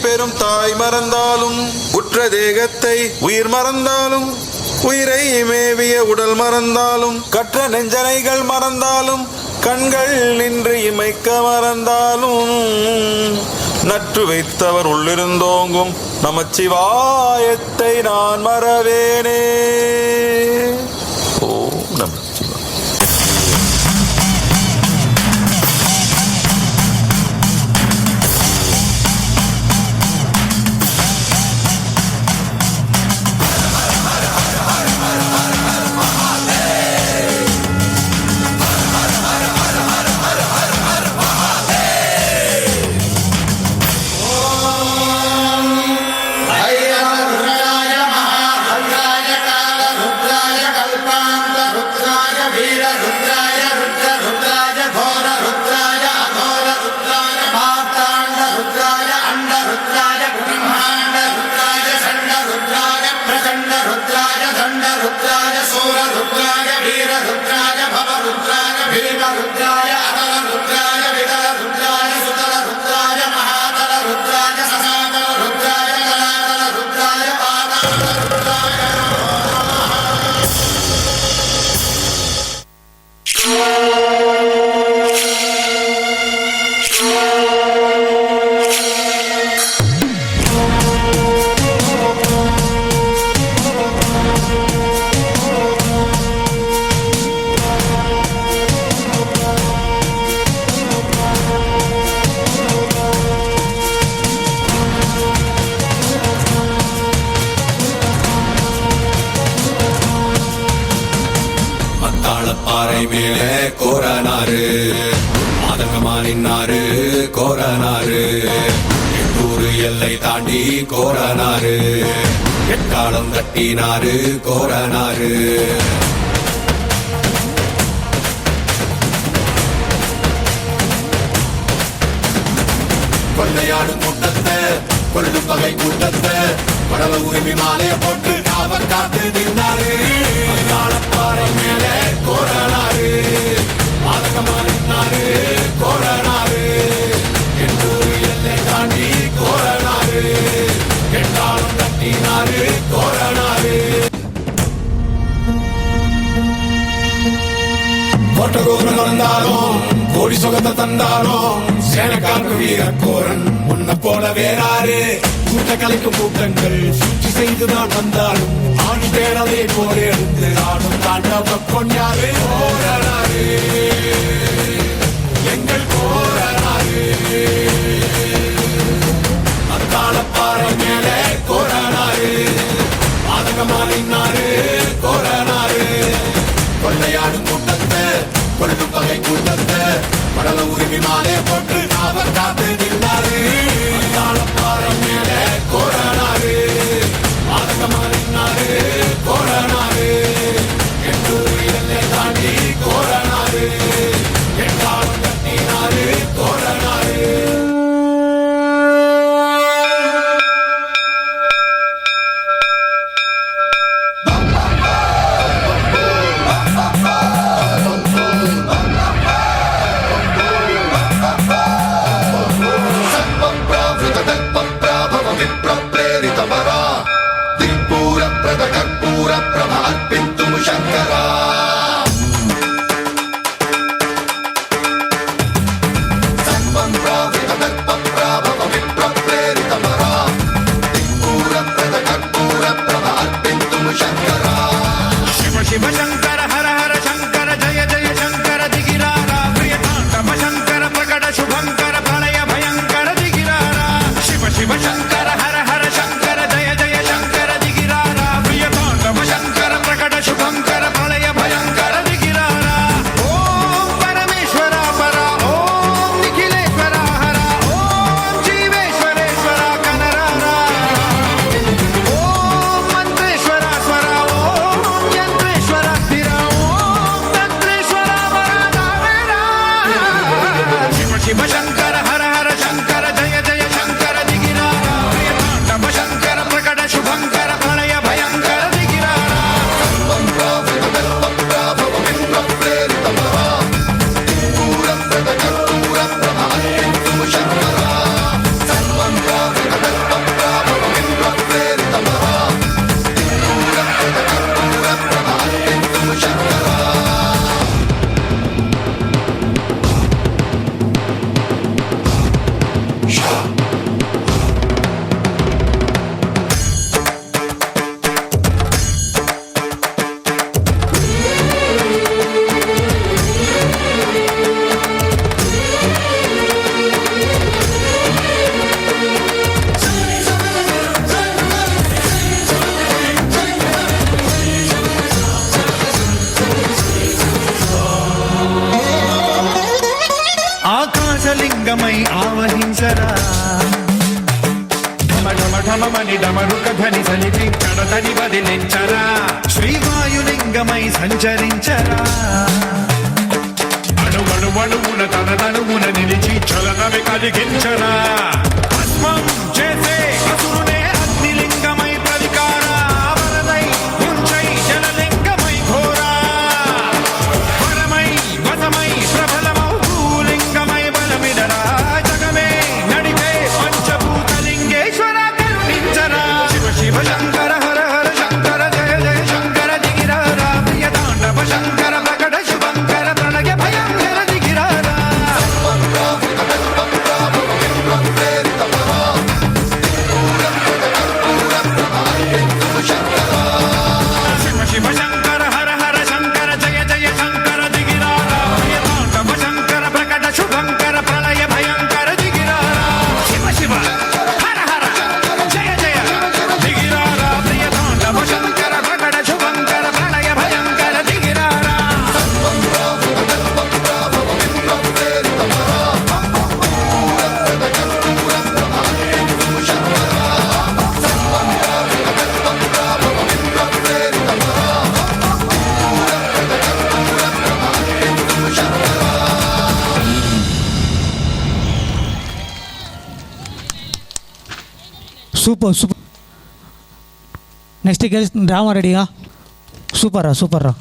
பெறும் தாய் மறந்தாலும், உற்ற தேகத்தை உயிர் மறந்தாலும், உயிரை மேவிய உடல் மறந்தாலும், கற்ற நெஞ்சனைகள் மறந்தாலும், கண்கள் நின்று இமைக்க மறந்தாலும், நற்று வைத்தவர் உள்ளிருந்தோங்கும் நமச்சிவாயத்தை நான் மறவேனே. ஓம் நமச்சிவாய. பாறை மேலே கோரனாரு, மாதங்கமா நின்னாரு கோரனாரு, எட்டூரு எல்லை தாண்டி கோரனாரு, எக்காலம் கட்டினாரு கோரனாரு. கொள்ளையாடும் கூட்டத்தை, கொள்ளும் பகை கூட்டத்தை, படல உரிமை மாலைய போட்டு காவல் காத்து நின்றாரு. பாறை மேலே கோரனாரு, மாதகமா நின்னாரு கோரனாரு, எட்டூரு எல்லை தாண்டி கோரனாரு, எட்டாலும் கட்டினாரு கோரனாரு. கோட்டை கோபுரம் வந்தாலும், கோடி சுகத்தை தந்தாலும், சேனக்காக்கு வீர கோரன் உன்னை போல வேறாரு. கூட்ட கலைக்கும் கூட்டங்கள் சூழ்ச்சி செய்துதான் வந்தாலும், ஆணி பேரலை போல இருந்து ஆடும் தாண்டவ கொண்டாரு கோரனாரு, எங்கள் கோரனாரு. அத்தாளப்பாறை மேலே கோரனாரு, மாதகமா நின்னாரு கோரனாரு, கொள்ளையாடும் கூட்டத்தை, கொள்ளும் பகை கூட்டத்தை, படல உரிமை மாலைய போட்டு காவல் காத்து நின்றாரு. அத்தாளப்பாறை மேலே கோரனாரு, மாதகமா நின்னாரு கோரனாரு, எட்டூரு எல்லை தாண்டி கோரனாரு, எட்டாலும் கட்டினாரு கோரனாரு. Bye. ఢమమని డమరుక ధ్వని సలిపి కడతని వదిలించరా శ్రీవాయులింగమై సంచరించరా అణువణువున తన తనువున నిలిచి చలనమే కలిగించరా భస్మం చేసే అసురునే అగ్నిలింగమై ప్రవికారా వరదై ముంచై జలలింగమై ఘోరా వరమై వసమై ప్రబలమౌ భూలింగమై బలమిడరా జగమే నడిపే పంచభూతలింగేశ్వర కరుణించరా శివ శివ శంకర హర హర శంకర జయ జయ శంకర దిగిరారా ప్రియ తాండవ శంకర ప్రకట శుభంకర ప్రణయ భయంకర దిగిరారా శివ శివ శంకర హర హర శంకర జయ జయ శంకర దిగిరారా ప్రియ తాండవ శంకర ప్రకట శుభంకర ప్రళయ భయంకర దిగిరారా శివ శివ హర హర జయ జయ దిగిరారా ప్రియ తాండవ శంకర ప్రకట శుభంకర ప్రళయ భయంకర దిగిరారా సూపర్ సూపర్ నెక్స్ట్ గెలిచి రామారెడ్డిగా సూపర్ రా